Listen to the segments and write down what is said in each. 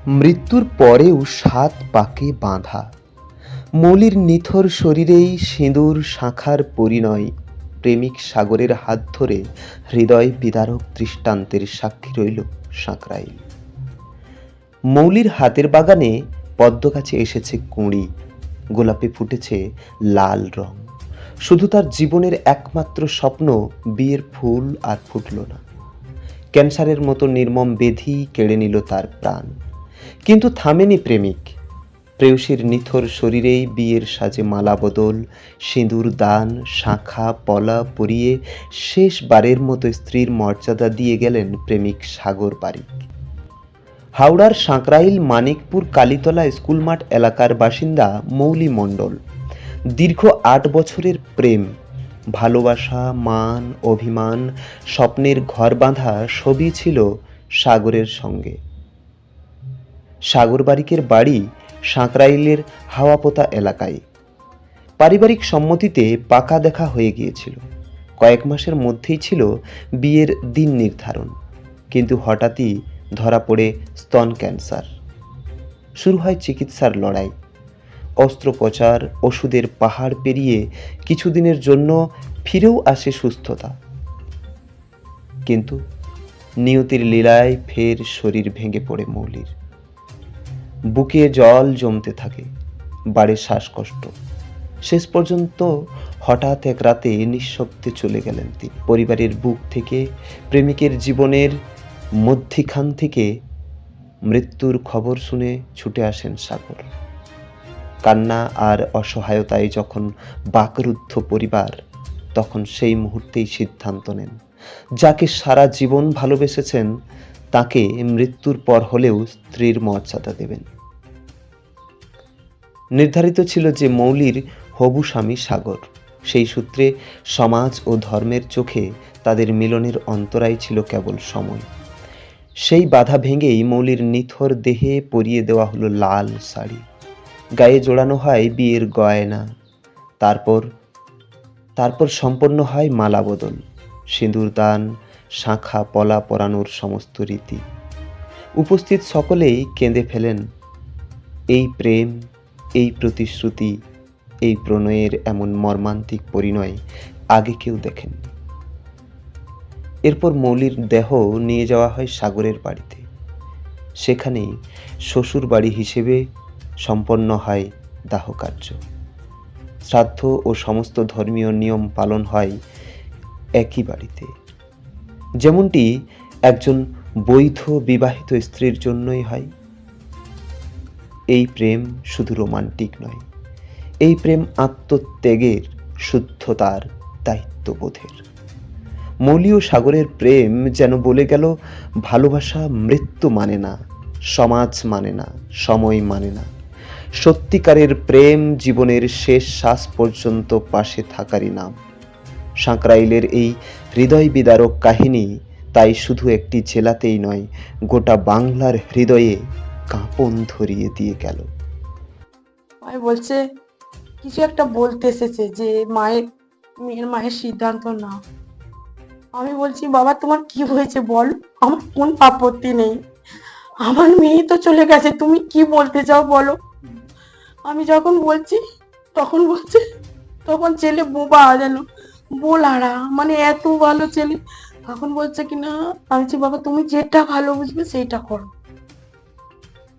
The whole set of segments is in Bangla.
মৃত্যুর পরেও সাত পাকে বাঁধা মৌলির নিথর শরীরেই সিঁদুর শাঁখার পরিণয়। প্রেমিক সাগরের হাত ধরে হৃদয় বিদারক দৃষ্টান্তের সাক্ষী রইল সাঁকরাইল। মৌলির হাতের বাগানে পদ্ম গাছে এসেছে কুঁড়ি, গোলাপে ফুটেছে লাল রং। শুধু তার জীবনের একমাত্র স্বপ্ন বিয়ের ফুল আর ফুটল না। ক্যান্সারের মতো নির্মম ব্যাধি কেড়ে নিল তার প্রাণ, কিন্তু থামেনি প্রেমিক। প্রেয়সীর নিথর শরীরেই বিয়ের সাজে মালা বদল, সিঁদুর দান, শাঁখা পলা পরিয়ে শেষবারের মতো স্ত্রীর মর্যাদা দিয়ে গেলেন প্রেমিক সাগর বারিক। হাওড়ার সাঁকরাইল মানিকপুর কালীতলা স্কুলমাঠ এলাকার বাসিন্দা মৌলি মণ্ডল। দীর্ঘ ৮ বছরের প্রেম, ভালোবাসা, মান, অভিমান, স্বপ্নের ঘর বাঁধা সবই ছিল সাগরের সঙ্গে। সাগর বারিকের বাড়ি সাঁকরাইলের হাওয়াপোতা এলাকায়। পারিবারিক সম্মতিতে পাকা দেখা হয়ে গিয়েছিল। কয়েক মাসের মধ্যেই ছিল বিয়ের দিন নির্ধারণ, কিন্তু হঠাৎই ধরা পড়ে স্তন ক্যান্সার। শুরু হয় চিকিৎসার লড়াই, অস্ত্রোপচার, ওষুধের পাহাড় পেরিয়ে কিছুদিনের জন্য ফিরেও আসে সুস্থতা। কিন্তু নিয়তির লীলায় ফের শরীর ভেঙে পড়ে মৌলির। বুকে জল জমতে থাকে, বাড়ে শ্বাসকষ্ট। শেষ পর্যন্ত হঠাৎ এক রাতে নিঃশব্দে চলে গেলেন তিনি। পরিবারের বুক থেকে, প্রেমিকের জীবনের মধ্যিখান থেকে মৃত্যুর খবর শুনে ছুটে আসেন সাগর। কান্না আর অসহায়তায় যখন বাকরুদ্ধ পরিবার, তখন সেই মুহূর্তেই সিদ্ধান্ত নেন যাকে সারা জীবন ভালোবেসেছেন তাকে মৃত্যুর পর হলেও স্ত্রীর মর্যাদা দেবেন। নির্ধারিত ছিল যে মৌলির হবু স্বামী সাগর। সেই সূত্রে সমাজ ও ধর্মের চোখে তাদের মিলনের অন্তরায় ছিল কেবল সময়। সেই বাধা ভেঙেই মৌলির নিথর দেহে পরিয়ে দেওয়া হলো লাল শাড়ি, গায়ে জোড়ানো হয় বিয়ের গয়না। তারপর সম্পন্ন হয় মালা বদল, সিঁদুর দান, শাঁখা পলা পরানোর সমস্ত রীতি। উপস্থিত সকলেই কেঁদে ফেলেন। এই প্রেম, এই প্রতিশ্রুতি, এই প্রণয়ের এমন মর্মান্তিক পরিণয় আগে কেউ দেখেননি। এরপর মৌলির দেহ নিয়ে যাওয়া হয় সাগরের বাড়িতে। সেখানেই শ্বশুর বাড়ি হিসেবে সম্পন্ন হয় দাহকার্য। শ্রাদ্ধ ও সমস্ত ধর্মীয় নিয়ম পালন হয় একই বাড়িতে, যেমনটি একজন বৈধ বিবাহিত স্ত্রীর জন্যই হয়। এই প্রেম শুধু রোমান্টিক নয়, এই প্রেম আত্মত্যাগের, শুদ্ধতার, দায়িত্ববোধের। মৌলি ও সাগরের প্রেম যেন বলে গেল, ভালোবাসা মৃত্যু মানে না, সমাজ মানে না, সময় মানে না। সত্যিকারের প্রেম জীবনের শেষ শ্বাস পর্যন্ত পাশে থাকারই নাম। সাঁকরাইলের এই হৃদয় বিদারক কাহিনী তাই শুধু একটি জেলাতেই নয়, গোটা বাংলার হৃদয়ে কাঁপন ধরিয়ে দিয়ে গেল। আমি বলছে কিছু একটা বলতে এসেছে যে মেয়ের মায়ের সিদ্ধান্ত না। আমি বলছি বাবা তোমার কি হয়েছে বল, আমার কোন আপত্তি নেই, আমার মেয়ে তো চলে গেছে, তুমি কি বলতে চাও বলো। আমি যখন বলছি তখন বলছে, তখন ছেলে বোবা যেন বোলারা, মানে এত ভালো ছেলে। তখন বলছে কিনা, আমি বলছি বাবা তুমি যেটা ভালো বুঝবে সেইটা করো।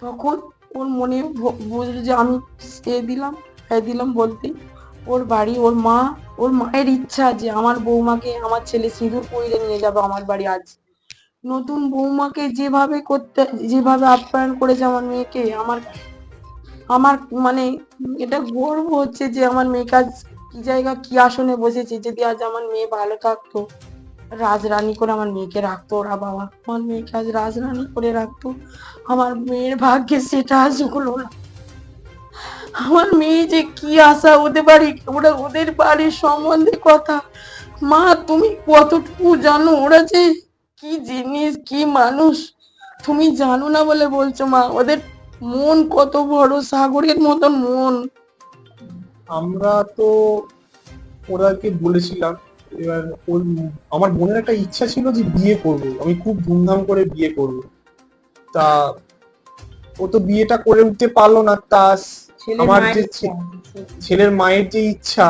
তখন ওর মনে বুঝলো যে আমি দিলাম বলতে ওর বাড়ি, ওর মায়ের ইচ্ছা যে আমার বৌমাকে, আমার ছেলে সিঁদুর পরিয়ে নিয়ে যাবে আমার বাড়ি। আজ নতুন বৌমাকে যেভাবে আপ্যায়ন করেছে আমার মেয়েকে, আমার মানে এটা গর্ব হচ্ছে যে আমার মেয়েকে আজ কি জায়গা কি আসনে বসেছে। যদি আজ আমার মেয়ে ভালো থাকতো, রাজরানী করে আমার মেয়েকে রাখতো ওরা, বাবা আমার মেয়েকে আজ রাজরানী করে রাখতো। আমার মেয়ের ভাগ্যে সেটা আজ হলো না। আমার মেয়ে যে কি আশা, ওদের বাড়ির সম্বন্ধে কথা। মা তুমি কতটুকু জানো ওরা যে কি জিনিস, কি মানুষ, তুমি জানো না বলে বলছো মা। ওদের মন কত বড়, সাগরের মতন মন। আমরা তো ওরাকে বলেছিলাম। এবার আমার বোনের একটা ইচ্ছা ছিল যে বিয়ে করবো, আমি খুব ধুমধাম করে বিয়ে করবো। তা ও তো বিয়েটা করে উঠতে পারলো না। তা ছেলের আমার মায়ের যে ইচ্ছা। ছেলের মায়ের যে ইচ্ছা,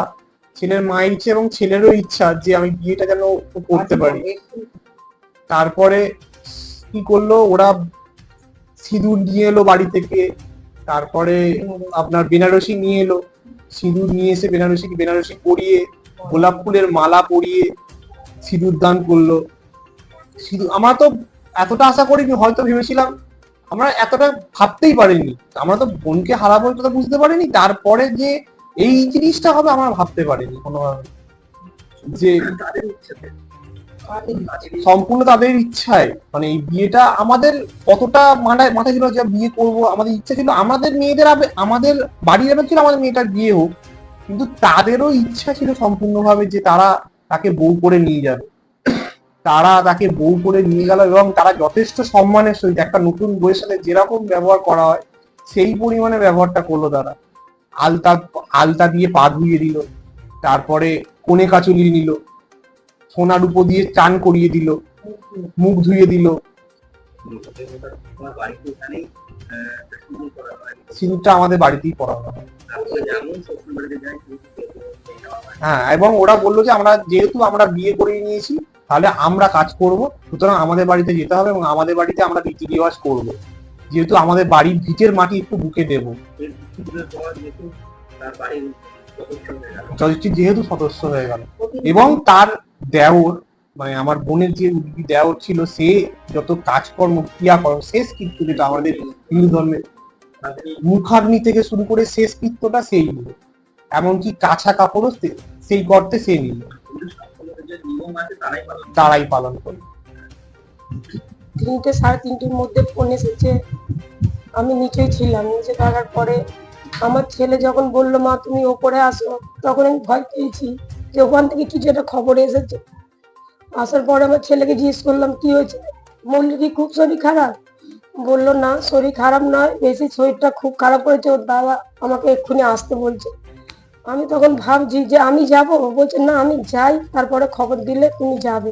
ছেলের মায়ের ইচ্ছা এবং ছেলেরও ইচ্ছা যে আমি বিয়েটা যেন করতে পারি। তারপরে কি করলো ওরা, সিঁদুর নিয়ে এলো বাড়ি থেকে, তারপরে আপনার বেনারসি নিয়ে এলো, সিঁদুর নিয়ে এসে বেনারসি পরিয়ে, গোলাপ ফুলের মালা পরিয়ে সিঁদুর দান করলো। সিঁদুর আমরা তো এতটা আশা করিনি, হয়তো ভেবেছিলাম, আমরা এতটা ভাবতেই পারিনি, আমরা তো বোনকে হারাবো এটা তো বুঝতে পারিনি। তারপরে যে এই জিনিসটা হবে আমরা ভাবতে পারিনি কোনোভাবে, যে সম্পূর্ণ তাদের ইচ্ছায়, মানে এই বিয়েটা আমাদের কতটা মাথায় ছিল যে বিয়ে করব, আমাদের ইচ্ছা ছিল আমাদের মেয়েদের আমাদের বাড়ির ব্যাপার ছিল আমাদের মেয়েটার বিয়ে হোক, কিন্তু তাদেরও ইচ্ছা ছিল সম্পূর্ণভাবে যে তারা তাকে বউ করে নিয়ে যাবে। তারা তাকে বউ করে নিয়ে গেল এবং তারা যথেষ্ট সম্মানের সহিত একটা নতুন বউয়ের সাথে যেরকম ব্যবহার করা হয় সেই পরিমাণে ব্যবহারটা করলো তারা। আলতা দিয়ে পা ধুইয়ে দিল, তারপরে কোণে কাচুলি নিল, সোনা রূপো দিয়ে চান করিয়ে দিল, মুখ ধুইয়ে দিল। সিঁদুরটা আমাদের বাড়িতেই পড়া হয়। হ্যাঁ, এবং ওরা বললো যে যেহেতু আমরা বিয়ে করে নিয়েছি তাহলে আমরা কাজ করব, সুতরাং আমাদের বাড়িতে যেতে হবে এবং আমাদের বাড়িতে আমরা রীতি রেওয়াজ করবো, যেহেতু আমাদের বাড়ির ভিটের মাটি একটু বুকে দেবো। যেহেতু সদস্য হয়ে গেল এবং তার দেওর, মানে আমার বোনের যে দেওর ছিল, সে যত কাজকর্ম ক্রিয়াকর্ম শেষ কৃত্য, যেটা আমাদের হিন্দু ধর্মের মুখাগ্নি থেকে শুরু করে শেষ কৃত্যটা সেই নিল, এমনকি কাঁচা কাপড়ও সেই করতে সে নিল, তারাই পালন করে। 3টে 3:30-র মধ্যে ফোন এসেছে, আমি নিচেই ছিলাম। নিচে থাকার পরে আমার ছেলে যখন বললো মা তুমি ওপরে আসো, তখন আমি ভয় পেয়েছি যে ওখান থেকে কিছু একটা খবর এসেছে। আসার পরে আমার ছেলেকে জিজ্ঞেস করলাম কি হয়েছে, মল্লির কি খুব শরীর খারাপ? বললো না শরীর খারাপ নয়, বেশি শরীরটা খুব খারাপ করেছে, ওর বাবা আমাকে এক্ষুনি আসতে বলছে। আমি তখন ভাবছি যে আমি যাব, বলছে না আমি যাই, তারপরে খবর দিলে তুমি যাবে।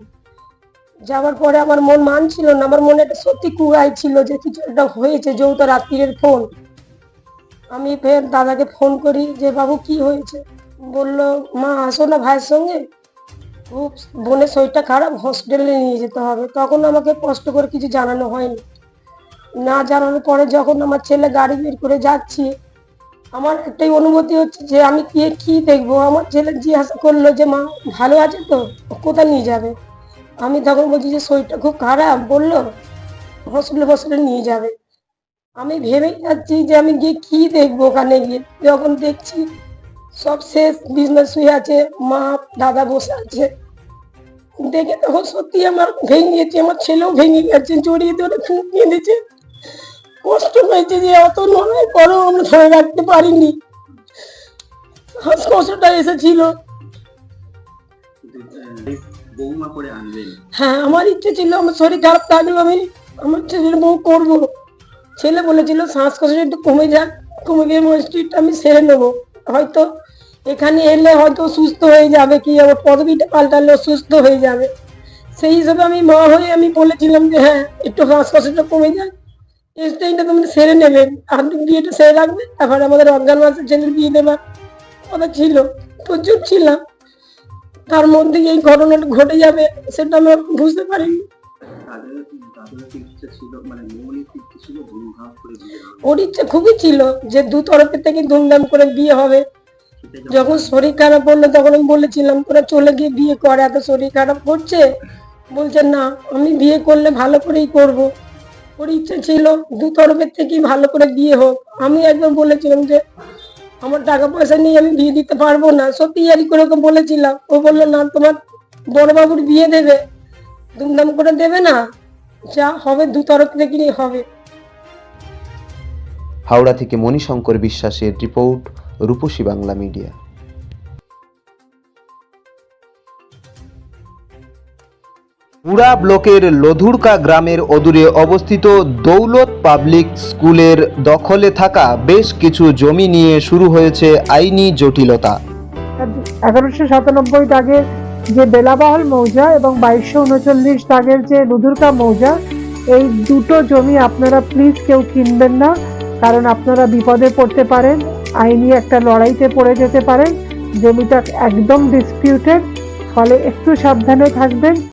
যাওয়ার পরে আমার মন মানছিল না, আমার মনে একটা সত্যি কুয়াই ছিল যে কিছু একটা হয়েছে, যেহেতু রাত্রির ফোন। আমি ফের দাদাকে ফোন করি যে বাবু কি হয়েছে, বললো মা আসো না ভাইয়ের সঙ্গে, খুব বোনের শরীরটা খারাপ, হসপিটালে নিয়ে যেতে হবে। তখন আমাকে কষ্ট করে কিছু জানানো হয়নি। না জানানোর পরে যখন আমার ছেলে গাড়ি বের করে যাচ্ছি, আমার একটাই অনুভূতি হচ্ছে যে আমি গিয়ে কি দেখবো। আমার ছেলে জিজ্ঞাসা করলো যে মা ভালো আছে তো, কোথায় নিয়ে যাবে? আমি তখন বলছি যে শরীরটা খুব খারাপ, বললো হসপিটালে নিয়ে যাবে। আমি ভেবেই যাচ্ছি যে আমি গিয়ে কি দেখবো ওখানে গিয়ে, যখন দেখছি সব শেষ, বিজনেস শুয়ে আছে, মা দাদা বসে আছে, দেখে তখন সত্যি আমার ভেঙে গেছে, আমার ছেলেও ভেঙে গেছে, জড়িয়ে ধরে খুব কেঁদেছে। কষ্ট হয়েছে যে অত লড়াই পরেও আমরা ধরে রাখতে পারিনি, কষ্টটা এসেছিল। হ্যাঁ, আমার ইচ্ছে ছিল আমার শরীর খারাপ থাকলেও আমি আমার ছেলের বউ করবো। ছেলে বলেছিল শ্বাসকষ্ট একটু কমে যাক, কমে গিয়ে মস্তিষ্কটা আমি সেরে নেবো, হয়তো এখানে এলে হয়তো সুস্থ হয়ে যাবে, কি আমার পদবিটা পাল্টালে সুস্থ হয়ে যাবে। সেই হিসাবে আমি মা হয়ে আমি বলেছিলাম যে হ্যাঁ একটু শ্বাসকষ্টটা কমে যাক, স্টেজটা তুমি সেরে নেবেন, আপনি বিয়েটা সেরে রাখবেন, তারপর আমাদের অজ্ঞান মাসের ছেলের বিয়ে দেবার কথা ছিল। প্রচুর ছিলাম, তার মধ্যে এই ঘটনাটা ঘটে যাবে সেটা আমি বুঝতে পারিনি। ওর ইচ্ছা খুবই ছিল যে দু তরফের থেকে ধুমধাম করে বিয়ে হবে। যখন শরীর খারাপ হলো তখন আমি বলেছিলাম তোরা চলে গিয়ে বিয়ে কর, এত শরীর খারাপ করছে। বলছে না আমি বিয়ে করলে ভালো করেই করব। ওর ইচ্ছে ছিল দু তরফের থেকেই ভালো করে বিয়ে হোক। আমি একবার বলেছিলাম যে আমার টাকা পয়সা নিয়ে আমি বিয়ে দিতে পারবো না, সত্যি ইয়ারি করে ওকে বলেছিলাম। ও বললো না তোমার বড়বাবুর বিয়ে দেবে, ধুমধাম করে দেবে না, যা হবে দু তরফ থেকেই হবে। হাওড়া থেকে মণিশঙ্কর বিশ্বাসের রিপোর্ট, রূপসী বাংলা মিডিয়া। পুরা ব্লকের লধুরকা গ্রামের অদূরে অবস্থিত দৌলত পাবলিক স্কুলের দখলে থাকা বেশ কিছু জমি নিয়ে শুরু হয়েছে আইনি জটিলতা। 1197 দাগের যে বেলাবাহল মৌজা এবং 2239 দাগের যে লুধুরকা মৌজা, এই দুটো জমি আপনারা প্লিজ কেউ কিনবেন না, কারণ আপনারা বিপদে পড়তে পারেন, আইনি একটা লড়াইতে পড়ে যেতে পারেন। জমিটা একদম ডিসপিউটেড, ফলে একটু সাবধানে থাকবেন।